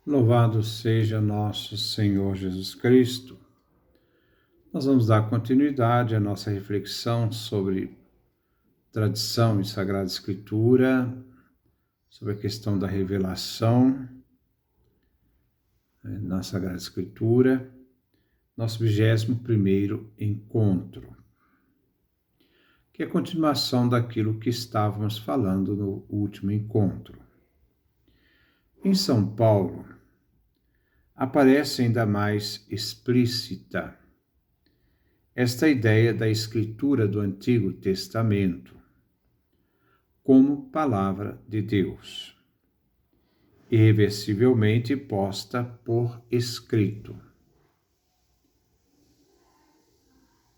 Louvado seja nosso Senhor Jesus Cristo. Nós vamos dar continuidade à nossa reflexão sobre tradição e Sagrada Escritura, sobre a questão da revelação na Sagrada Escritura, nosso 21º encontro, que é a continuação daquilo que estávamos falando no último encontro. Em São Paulo, aparece ainda mais explícita esta ideia da escritura do Antigo Testamento como palavra de Deus, irreversivelmente posta por escrito.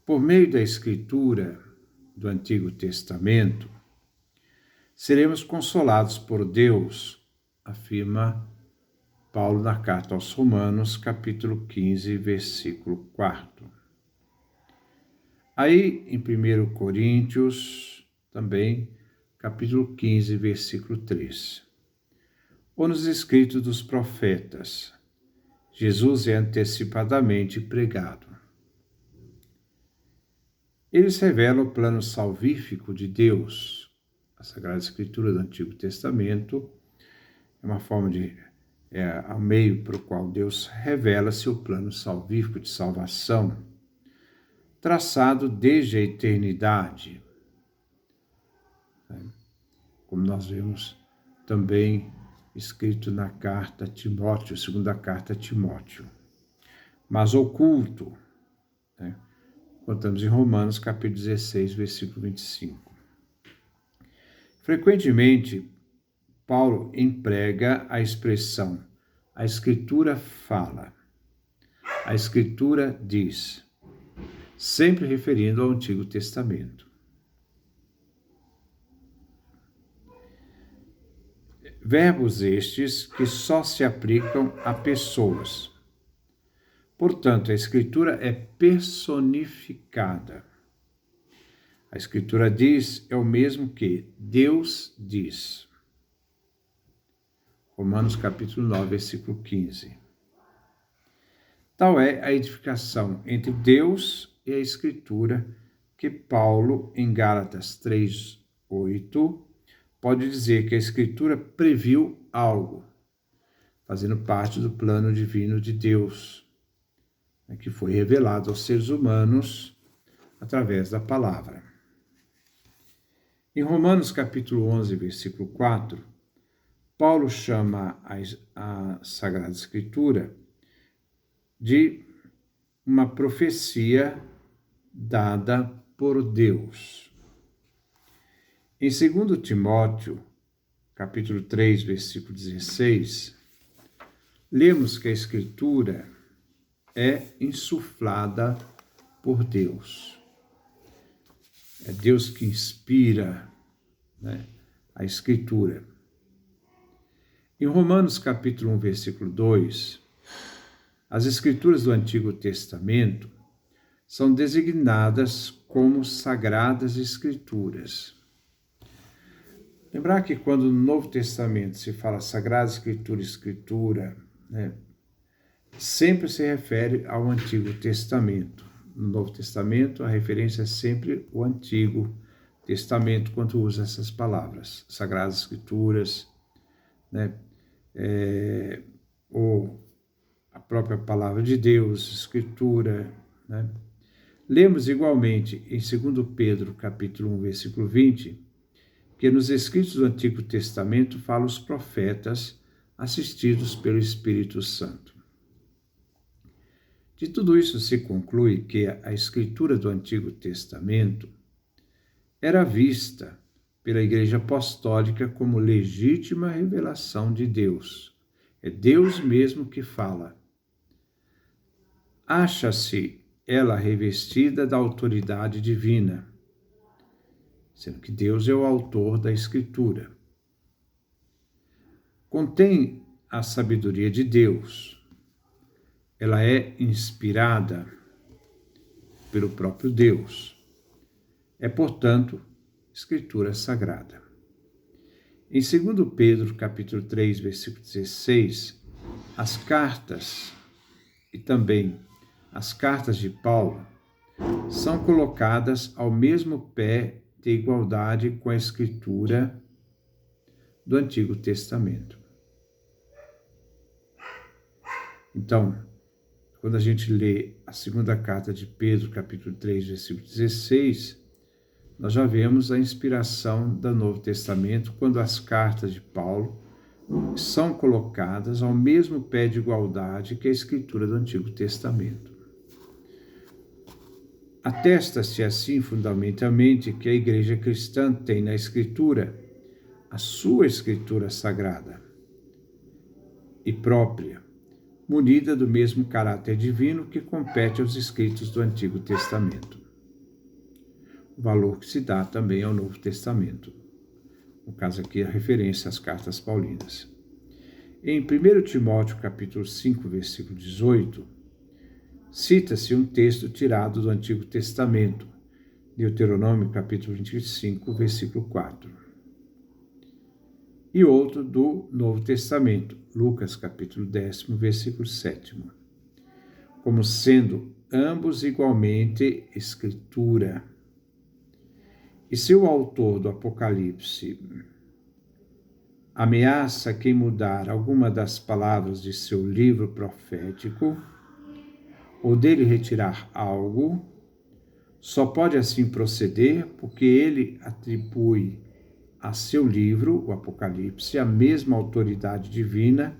Por meio da escritura do Antigo Testamento, seremos consolados por Deus, afirma Paulo na carta aos Romanos, capítulo 15, versículo 4. Aí, em 1 Coríntios, também, capítulo 15, versículo 3. Ou nos escritos dos profetas, Jesus é antecipadamente pregado. Eles revelam o plano salvífico de Deus. A Sagrada Escritura do Antigo Testamento é uma forma ao meio para o qual Deus revela seu plano salvífico de salvação, traçado desde a eternidade, como nós vemos também escrito na carta a Timóteo, segunda carta a Timóteo, mas oculto, contamos em Romanos capítulo 16, versículo 25. Frequentemente, Paulo emprega a expressão a Escritura fala, a Escritura diz, sempre referindo ao Antigo Testamento. Verbos estes que só se aplicam a pessoas. Portanto, a Escritura é personificada. A Escritura diz é o mesmo que Deus diz. Romanos capítulo 9, versículo 15. Tal é a edificação entre Deus e a Escritura que Paulo, em Gálatas 3, 8, pode dizer que a Escritura previu algo, fazendo parte do plano divino de Deus, que foi revelado aos seres humanos através da palavra. Em Romanos capítulo 11, versículo 4, Paulo chama a Sagrada Escritura de uma profecia dada por Deus. Em 2 Timóteo, capítulo 3, versículo 16, lemos que a Escritura é insuflada por Deus. É Deus que inspira, a Escritura. Em Romanos capítulo 1, versículo 2, as Escrituras do Antigo Testamento são designadas como Sagradas Escrituras. Lembrar que quando no Novo Testamento se fala Sagrada Escritura, sempre se refere ao Antigo Testamento. No Novo Testamento, a referência é sempre o Antigo Testamento quando usa essas palavras, Sagradas Escrituras, ou a própria palavra de Deus, Escritura. Lemos igualmente em 2 Pedro, capítulo 1, versículo 20, que nos escritos do Antigo Testamento falam os profetas assistidos pelo Espírito Santo. De tudo isso se conclui que a Escritura do Antigo Testamento era vista pela Igreja Apostólica como legítima revelação de Deus. É Deus mesmo que fala. Acha-se ela revestida da autoridade divina, sendo que Deus é o autor da Escritura. Contém a sabedoria de Deus. Ela é inspirada pelo próprio Deus. É, portanto, Escritura sagrada. Em 2 Pedro, capítulo 3, versículo 16, As cartas e também as cartas de Paulo são colocadas ao mesmo pé de igualdade com a Escritura do Antigo Testamento. Então, quando a gente lê a segunda carta de Pedro, capítulo 3, versículo 16, nós já vemos a inspiração do Novo Testamento, quando as cartas de Paulo são colocadas ao mesmo pé de igualdade que a Escritura do Antigo Testamento. Atesta-se assim fundamentalmente que a Igreja cristã tem na Escritura a sua Escritura sagrada e própria, munida do mesmo caráter divino que compete aos escritos do Antigo Testamento. O valor que se dá também ao Novo Testamento. No caso aqui, a referência às cartas paulinas. Em 1 Timóteo, capítulo 5, versículo 18, cita-se um texto tirado do Antigo Testamento, Deuteronômio, capítulo 25, versículo 4. E outro do Novo Testamento, Lucas, capítulo 10, versículo 7. Como sendo ambos igualmente Escritura. E se o autor do Apocalipse ameaça quem mudar alguma das palavras de seu livro profético, ou dele retirar algo, só pode assim proceder porque ele atribui a seu livro, o Apocalipse, a mesma autoridade divina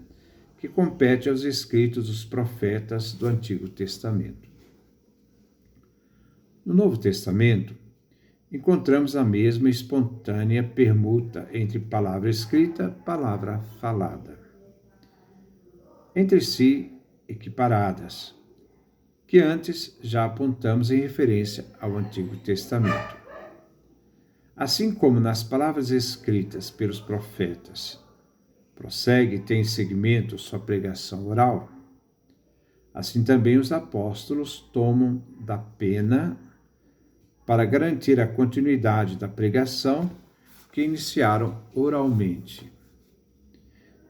que compete aos escritos dos profetas do Antigo Testamento. No Novo Testamento, encontramos a mesma espontânea permuta entre palavra escrita e palavra falada, entre si equiparadas, que antes já apontamos em referência ao Antigo Testamento. Assim como nas palavras escritas pelos profetas, prossegue e tem seguimento sua pregação oral, assim também os apóstolos tomam da pena para garantir a continuidade da pregação que iniciaram oralmente.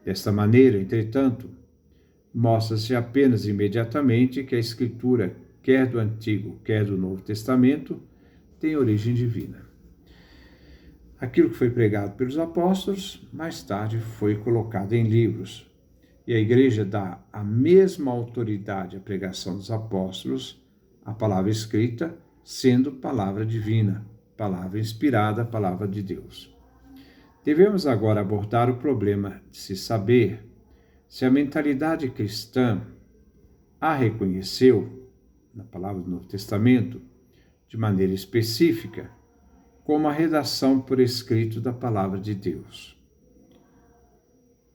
Desta maneira, entretanto, mostra-se apenas imediatamente que a Escritura, quer do Antigo, quer do Novo Testamento, tem origem divina. Aquilo que foi pregado pelos apóstolos, mais tarde foi colocado em livros, e a Igreja dá a mesma autoridade à pregação dos apóstolos, à palavra escrita, sendo palavra divina, palavra inspirada, palavra de Deus. Devemos agora abordar o problema de se saber se a mentalidade cristã a reconheceu, na palavra do Novo Testamento, de maneira específica, como a redação por escrito da palavra de Deus,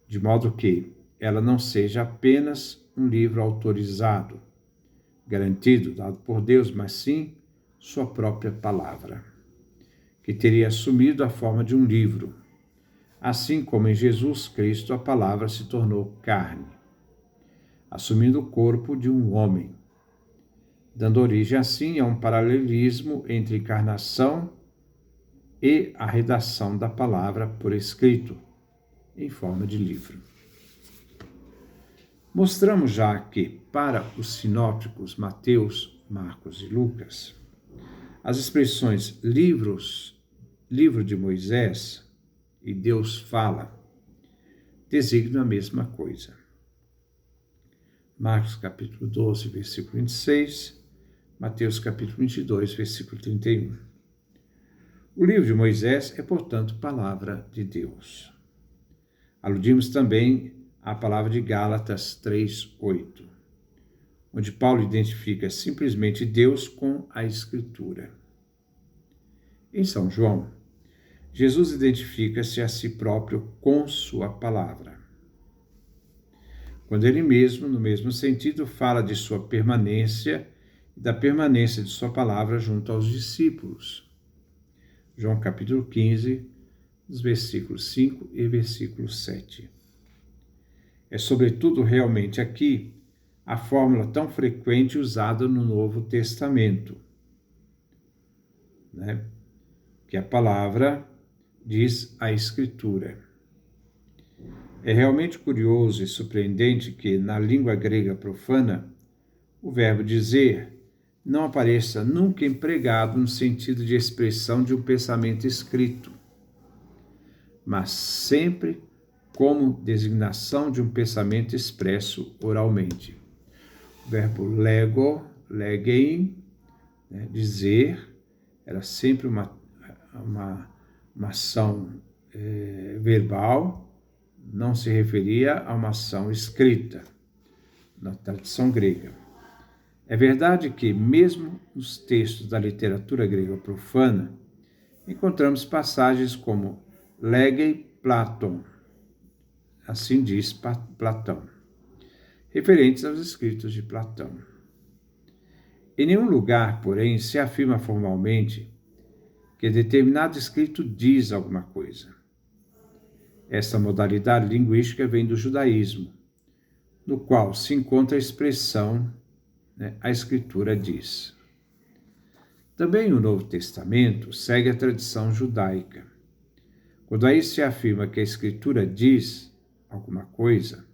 de modo que ela não seja apenas um livro autorizado, garantido, dado por Deus, mas sim sua própria palavra, que teria assumido a forma de um livro, assim como em Jesus Cristo a palavra se tornou carne, assumindo o corpo de um homem, dando origem assim a um paralelismo entre encarnação e a redação da palavra por escrito, em forma de livro. Mostramos já que, para os sinópticos Mateus, Marcos e Lucas, as expressões livro de Moisés e Deus fala, designam a mesma coisa. Marcos capítulo 12, versículo 26, Mateus capítulo 22, versículo 31. O livro de Moisés é, portanto, palavra de Deus. Aludimos também à palavra de Gálatas 3:8, onde Paulo identifica simplesmente Deus com a Escritura. Em São João, Jesus identifica-se a si próprio com sua palavra, quando ele mesmo, no mesmo sentido, fala de sua permanência e da permanência de sua palavra junto aos discípulos. João capítulo 15, os versículos 5 e versículo 7. É sobretudo realmente aqui a fórmula tão frequente usada no Novo Testamento, que a palavra diz a Escritura. É realmente curioso e surpreendente que, na língua grega profana, o verbo dizer não apareça nunca empregado no sentido de expressão de um pensamento escrito, mas sempre como designação de um pensamento expresso oralmente. O verbo lego, legein, dizer, era sempre uma ação verbal, não se referia a uma ação escrita, na tradição grega. É verdade que, mesmo nos textos da literatura grega profana, encontramos passagens como legei Platon, assim diz Platão, referentes aos escritos de Platão. Em nenhum lugar, porém, se afirma formalmente que determinado escrito diz alguma coisa. Esta modalidade linguística vem do judaísmo, no qual se encontra a expressão, a Escritura diz. Também o Novo Testamento segue a tradição judaica. Quando aí se afirma que a Escritura diz alguma coisa,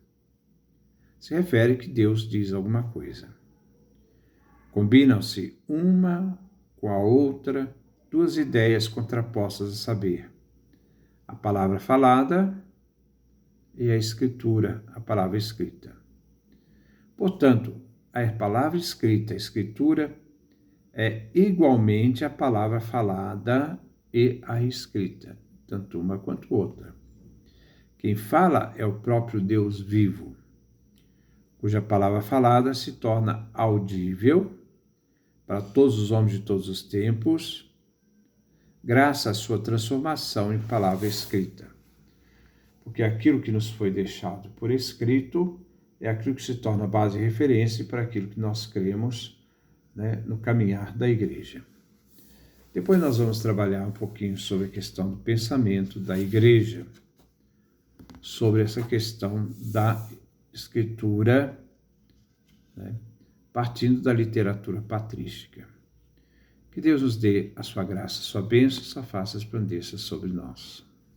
se refere que Deus diz alguma coisa. Combinam-se uma com a outra duas ideias contrapostas a saber: a palavra falada e a Escritura, a palavra escrita. Portanto, a palavra escrita, a Escritura, é igualmente a palavra falada e a escrita, tanto uma quanto outra. Quem fala é o próprio Deus vivo, cuja palavra falada se torna audível para todos os homens de todos os tempos, graças à sua transformação em palavra escrita. Porque aquilo que nos foi deixado por escrito é aquilo que se torna base de referência para aquilo que nós cremos, no caminhar da igreja. Depois nós vamos trabalhar um pouquinho sobre a questão do pensamento da igreja, sobre essa questão da escritura, partindo da literatura patrística. Que Deus nos dê a sua graça, a sua bênção, a sua face resplandeça sobre nós.